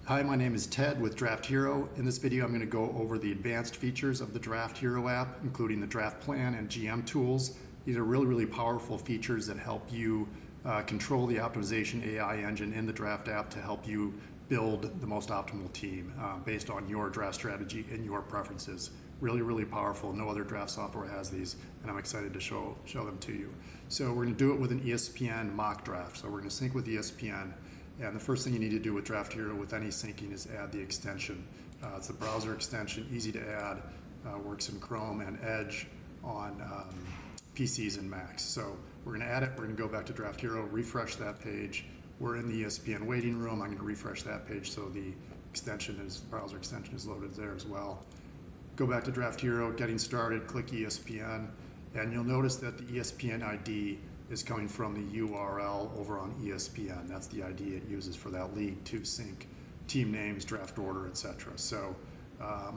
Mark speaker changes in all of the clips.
Speaker 1: Hi, my name is Ted with Draft Hero. In this video, I'm going to go over the advanced features of the Draft Hero app, including the draft plan and GM tools. These are really powerful features that help you control the optimization AI engine in the draft app to help you build the most optimal team based on your draft strategy and your preferences. Really powerful. No other draft software has these, and I'm excited to show them to you. So we're going to do it with an ESPN mock draft. So we're going to sync with ESPN. And the first thing you need to do with Draft Hero with any syncing is add the extension. It's a browser extension, easy to add, works in Chrome and Edge on PCs and Macs. So we're going to add it. We're going to go back to Draft Hero, refresh that page. We're in the ESPN waiting room. I'm going to refresh that page so the browser extension is loaded there as well. Go back to Draft Hero, getting started, click ESPN, and you'll notice that the ESPN ID is coming from the URL over on ESPN. That's the ID it uses for that league to sync team names, draft order, etc. So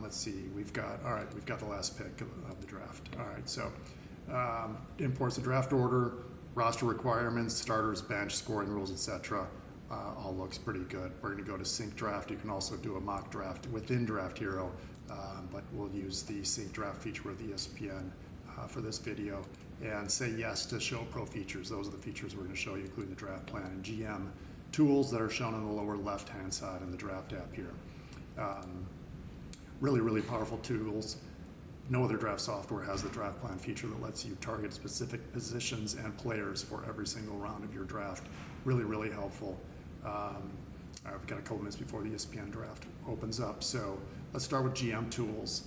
Speaker 1: let's see, we've got the last pick of the draft. All right, so imports the draft order, roster requirements, starters, bench, scoring rules, etc. All looks pretty good. We're going to go to sync draft. You can also do a mock draft within Draft Hero, but we'll use the sync draft feature with ESPN for this video, and say yes to show pro features. Those are the features we're going to show you, including the draft plan and GM tools that are shown on the lower left hand side in the draft app here. Really powerful tools. No other draft software has the draft plan feature that lets you target specific positions and players for every single round of your draft. Really helpful. I've got a couple minutes before the ESPN draft opens up, so let's start with GM tools.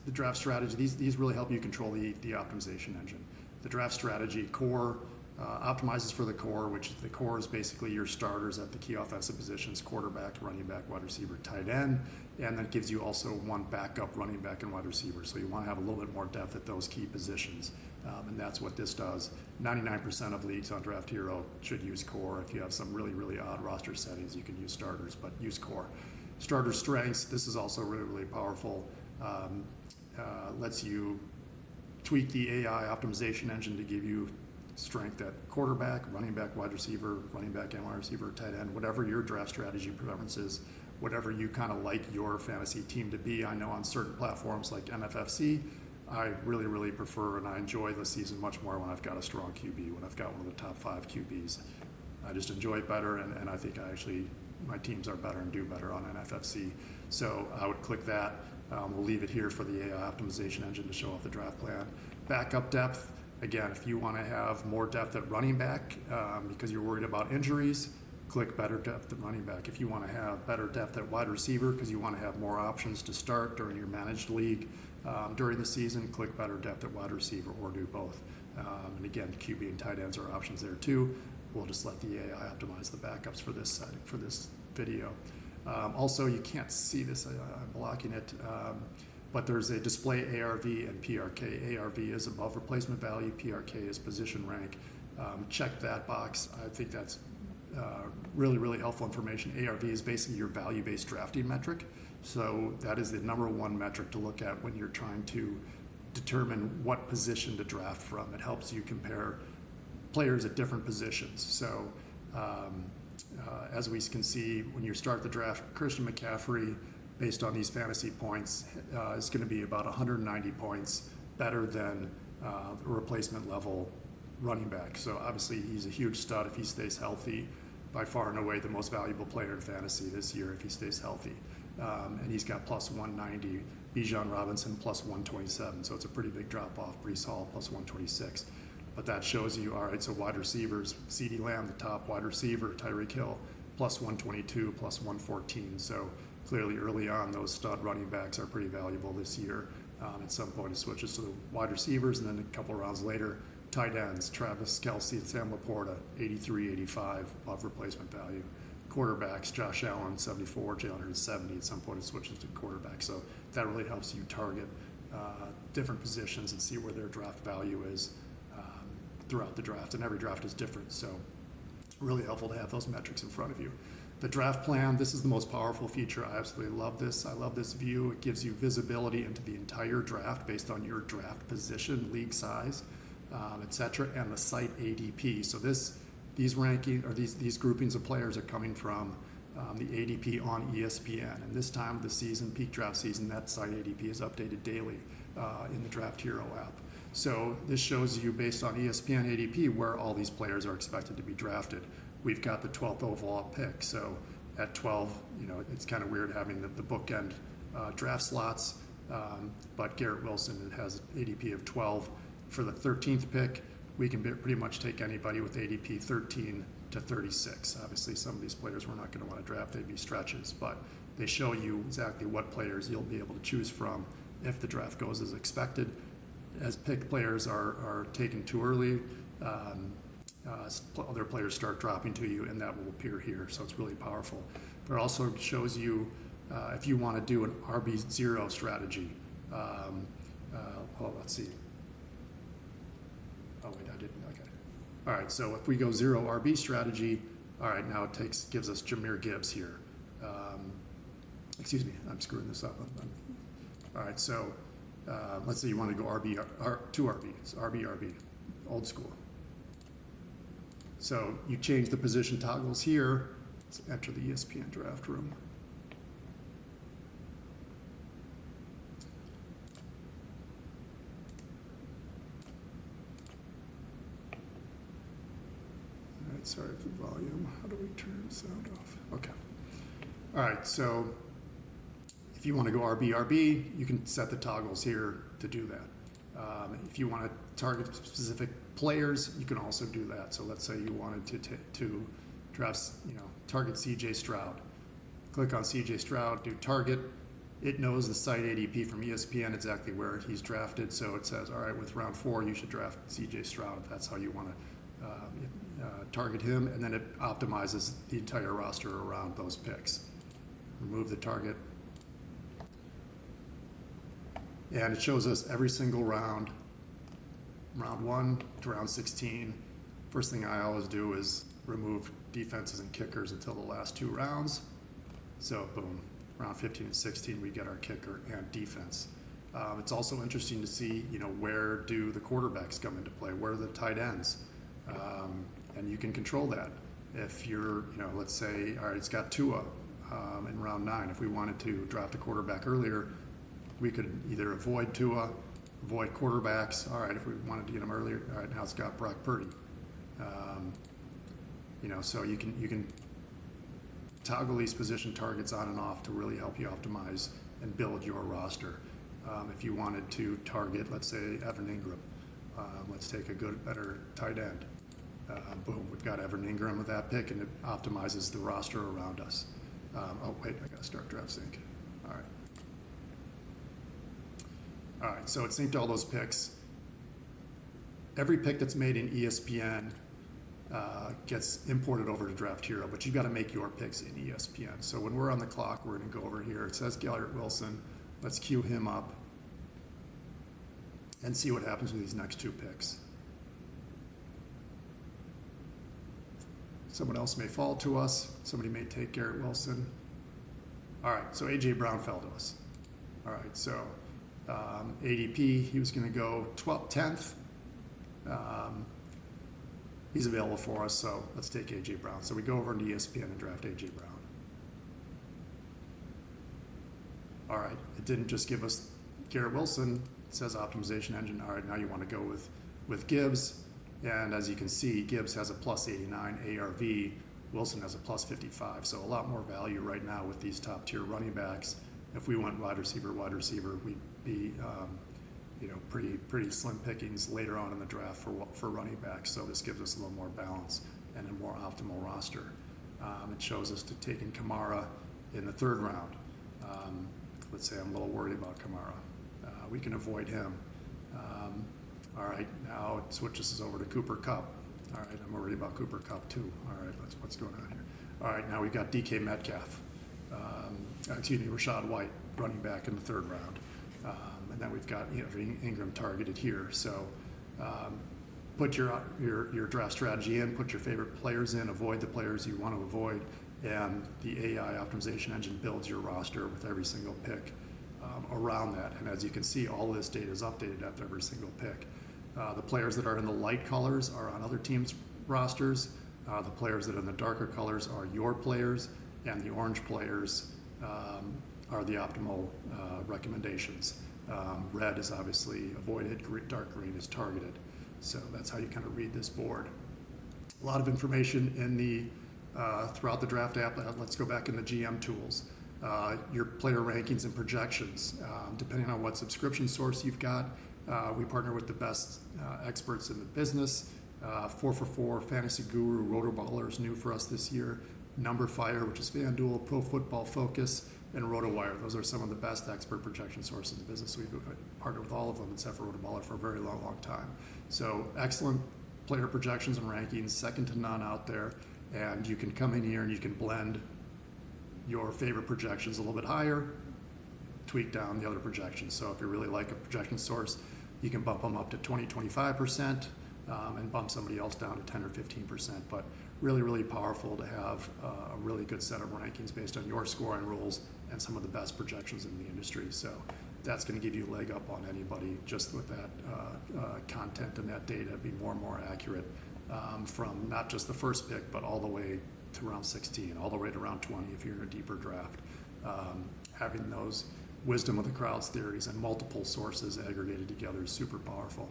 Speaker 1: The draft strategy, these really help you control the optimization engine. The draft strategy core optimizes for the core, which the core is basically your starters at the key offensive positions: quarterback, running back, wide receiver, tight end, and that gives you also one backup running back and wide receiver. So you want to have a little bit more depth at those key positions, and that's what this does. 99% of leagues on Draft Hero should use core. If you have some really odd roster settings, you can use starters, but use core. Starter strengths, this is also really powerful. Lets you tweak the AI optimization engine to give you strength at quarterback, running back, wide receiver, running back and wide receiver, tight end, whatever your draft strategy preferences, whatever you kind of like your fantasy team to be. I know on certain platforms like NFFC, I really prefer and I enjoy the season much more when I've got a strong QB, when I've got one of the top 5 QBs. I just enjoy it better, and I think my teams are better and do better on NFFC. So I would click that. We'll leave it here for the AI optimization engine to show off the draft plan. Backup depth. Again, if you want to have more depth at running back because you're worried about injuries, click better depth at running back. If you want to have better depth at wide receiver because you want to have more options to start during your managed league during the season, click better depth at wide receiver, or do both. And again, QB and tight ends are options there too. We'll just let the AI optimize the backups for this setting, for this video. Also, you can't see this, I'm blocking it, but there's a display ARV and PRK. ARV is above replacement value, PRK is position rank. Check that box. I think that's really helpful information. ARV is basically your value-based drafting metric. So that is the #1 metric to look at when you're trying to determine what position to draft from. It helps you compare players at different positions. So as we can see, when you start the draft, Christian McCaffrey, based on these fantasy points, is going to be about 190 points better than a replacement level running back. So obviously he's a huge stud if he stays healthy. By far and away the most valuable player in fantasy this year if he stays healthy. And he's got plus 190. Bijan Robinson plus 127. So it's a pretty big drop off. Breece Hall plus 126. But that shows you, all right, so wide receivers, CeeDee Lamb, the top wide receiver, Tyreek Hill, plus 122, plus 114. So clearly early on, those stud running backs are pretty valuable this year. At some point, it switches to the wide receivers, and then a couple of rounds later, tight ends, Travis Kelce and Sam Laporta, 83, 85, above replacement value. Quarterbacks, Josh Allen, 74, Jalen Hurts, 70. At some point, it switches to quarterback. So that really helps you target different positions and see where their draft value is throughout the draft, and every draft is different, so really helpful to have those metrics in front of you. The draft plan, this is the most powerful feature. I absolutely love this. I love this view. It gives you visibility into the entire draft based on your draft position, league size, etc., and the site ADP. So these ranking or these groupings of players are coming from the ADP on ESPN. And this time of the season, peak draft season, that site ADP is updated daily in the Draft Hero app. So this shows you based on ESPN ADP where all these players are expected to be drafted. We've got the 12th overall pick. So at 12, it's kind of weird having the bookend draft slots. But Garrett Wilson has ADP of 12. For the 13th pick, we can pretty much take anybody with ADP 13 to 36. Obviously, some of these players we're not going to want to draft. They'd be stretches, but they show you exactly what players you'll be able to choose from if the draft goes as expected. As pick players are taken too early, other players start dropping to you, and that will appear here. So it's really powerful. But it also shows you if you want to do an RB0 strategy. Well, let's see. Oh wait, I didn't. Okay. All right. So if we go 0 RB strategy, all right. Now it gives us Jahmyr Gibbs here. Excuse me, I'm screwing this up. All right. So let's say you want to go two RBs, RB, old school. So you change the position toggles here. Let's enter the ESPN draft room. All right, sorry for the volume. How do we turn the sound off? Okay. All right, so if you want to go RB, you can set the toggles here to do that. If you want to target specific players, you can also do that. So let's say you wanted to draft, target CJ Stroud. Click on CJ Stroud, do target. It knows the site ADP from ESPN exactly where he's drafted. So it says, all right, with round 4, you should draft CJ Stroud if that's how you want to target him. And then it optimizes the entire roster around those picks. Remove the target. And it shows us every single round 1 to round 16. First thing I always do is remove defenses and kickers until the last 2 rounds. So boom, round 15 and 16, we get our kicker and defense. It's also interesting to see, where do the quarterbacks come into play? Where are the tight ends? And you can control that. If you're, let's say, all right, it's got Tua in round 9. If we wanted to draft a quarterback earlier, we could either avoid Tua, avoid quarterbacks. All right, if we wanted to get them earlier, all right, now it's got Brock Purdy. So you can toggle these position targets on and off to really help you optimize and build your roster. If you wanted to target, let's say, Evan Ingram, let's take a better tight end. Boom, we've got Evan Ingram with that pick, and it optimizes the roster around us. Oh wait, I got to start draft sync. All right. All right, so it synced all those picks. Every pick that's made in ESPN gets imported over to Draft Hero, but you've got to make your picks in ESPN. So when we're on the clock, we're going to go over here. It says Garrett Wilson. Let's queue him up and see what happens with these next 2 picks. Someone else may fall to us. Somebody may take Garrett Wilson. All right, so A.J. Brown fell to us. All right, so ADP, he was going to go 10th. He's available for us, so let's take A.J. Brown. So we go over into ESPN and draft A.J. Brown. All right, it didn't just give us Garrett Wilson. It says optimization engine. All right, now you want to go with Gibbs. And as you can see, Gibbs has a plus 89 ARV. Wilson has a plus 55. So a lot more value right now with these top tier running backs. If we went wide receiver, we'd be pretty slim pickings later on in the draft for running backs. So this gives us a little more balance and a more optimal roster. It shows us to take in Kamara in the 3rd round. Let's say I'm a little worried about Kamara. We can avoid him. All right, now it switches us over to Cooper Kupp. All right, I'm worried about Cooper Kupp too. All right, what's going on here? All right, now we've got DK Metcalf. Rashad White, running back in the 3rd round. And then we've got Ingram targeted here. So put your draft strategy in, put your favorite players in, avoid the players you want to avoid, and the AI optimization engine builds your roster with every single pick around that. And as you can see, all of this data is updated after every single pick. The players that are in the light colors are on other teams' rosters. The players that are in the darker colors are your players, and the orange players are the optimal recommendations. Red is obviously avoided, dark green is targeted. So that's how you kind of read this board. A lot of information in the throughout the draft app. Let's go back in the GM tools. Your player rankings and projections, depending on what subscription source you've got. We partner with the best experts in the business. 4for4, Fantasy Guru, Rotoballer is new for us this year. Numberfire, which is FanDuel, Pro Football Focus, and RotoWire. Those are some of the best expert projection sources in the business. We've partnered with all of them except for Rotoballer for a very long time. So excellent player projections and rankings, second to none out there. And you can come in here and you can blend your favorite projections a little bit higher, tweak down the other projections. So if you really like a projection source, you can bump them up to 20-25%, and bump somebody else down to 10 or 15%. But really powerful to have a really good set of rankings based on your scoring rules and some of the best projections in the industry. So that's going to give you a leg up on anybody just with that content and that data, be more and more accurate from not just the first pick, but all the way to round 16, all the way to round 20 if you're in a deeper draft. Having those wisdom of the crowds theories and multiple sources aggregated together is super powerful.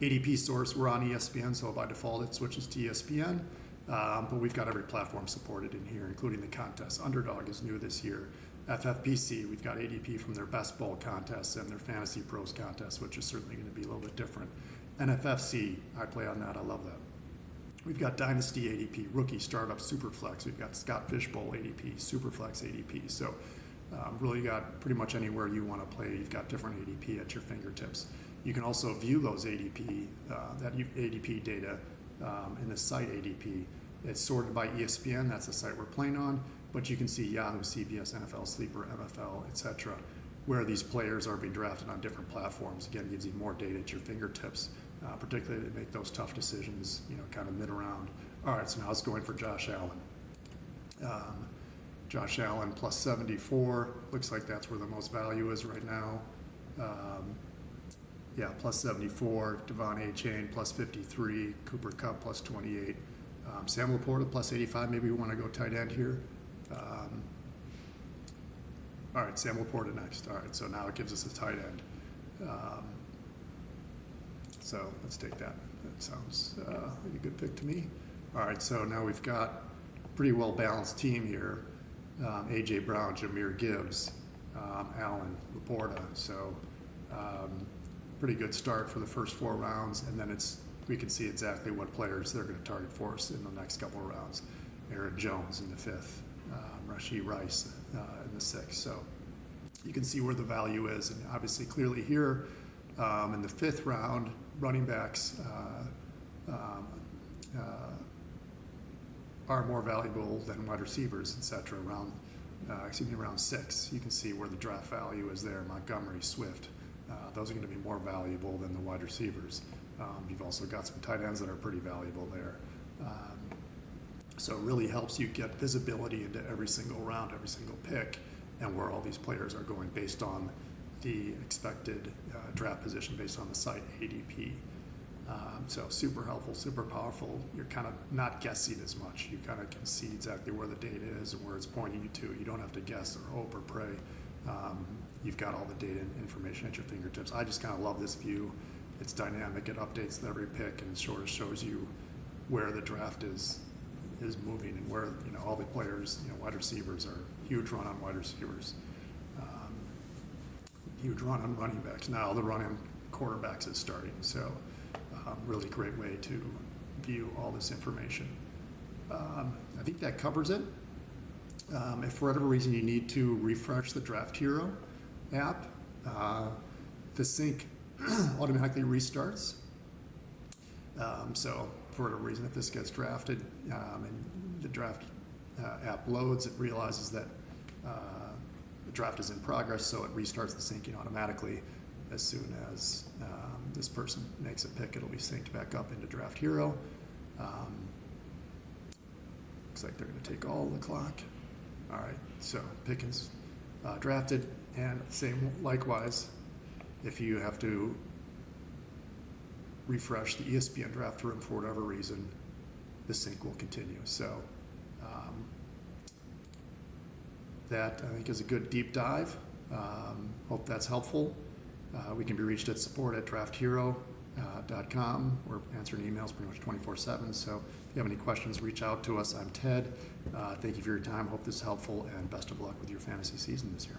Speaker 1: ADP source, we're on ESPN, so by default it switches to ESPN, but we've got every platform supported in here, including the contest. Underdog is new this year. FFPC, we've got ADP from their Best Ball contests and their Fantasy Pros contest, which is certainly going to be a little bit different. NFFC, I play on that, I love that. We've got Dynasty ADP, Rookie, Startup, Superflex. We've got Scott Fishbowl ADP, Superflex ADP. So really got pretty much anywhere you want to play, you've got different ADP at your fingertips. You can also view those ADP, that ADP data in the site ADP. It's sorted by ESPN, that's the site we're playing on, but you can see Yahoo, CBS, NFL, Sleeper, MFL, etc., where these players are being drafted on different platforms. Again, it gives you more data at your fingertips, particularly to make those tough decisions, kind of mid-round. All right, so now it's going for Josh Allen. Josh Allen plus 74, looks like that's where the most value is right now. Plus 74, Devon Achane plus 53, Cooper Kupp plus 28, Sam Laporta plus 85. Maybe we want to go tight end here. All right, Sam Laporta next. All right, so now it gives us a tight end. So let's take that. That sounds like a good pick to me. All right, so now we've got a pretty well-balanced team here. A.J. Brown, Jahmyr Gibbs, Allen, Laporta. So pretty good start for the first 4 rounds, and then we can see exactly what players they're going to target for us in the next couple of rounds. Aaron Jones in the 5th, Rashee Rice in the 6th. So you can see where the value is, and obviously clearly here in the 5th round, running backs are more valuable than wide receivers, etc. Around 6, you can see where the draft value is there. Montgomery, Swift, those are going to be more valuable than the wide receivers. You've also got some tight ends that are pretty valuable there. So it really helps you get visibility into every single round, every single pick, and where all these players are going based on the expected draft position based on the site ADP. So super helpful, super powerful. You're kind of not guessing as much. You kind of can see exactly where the data is and where it's pointing you to. You don't have to guess or hope or pray. You've got all the data and information at your fingertips. I just kind of love this view. It's dynamic. It updates with every pick, and it sort of shows you where the draft is moving and where all the players. Wide receivers are huge run on wide receivers, huge run on running backs. Now the run on quarterbacks is starting. So really great way to view all this information. I think that covers it. If for whatever reason you need to refresh the Draft Hero app, the sync automatically restarts. So for whatever reason, if this gets drafted and the draft app loads, it realizes that the draft is in progress, so it restarts the syncing automatically. As soon as this person makes a pick, it'll be synced back up into Draft Hero. Looks like they're going to take all the clock. All right, so pick is drafted, and same likewise, if you have to refresh the ESPN draft room for whatever reason, the sync will continue. So that, I think, is a good deep dive. Hope that's helpful. We can be reached at support@drafthero.com. We're answering emails pretty much 24/7. So if you have any questions, reach out to us. I'm Ted. Thank you for your time. Hope this is helpful, and best of luck with your fantasy season this year.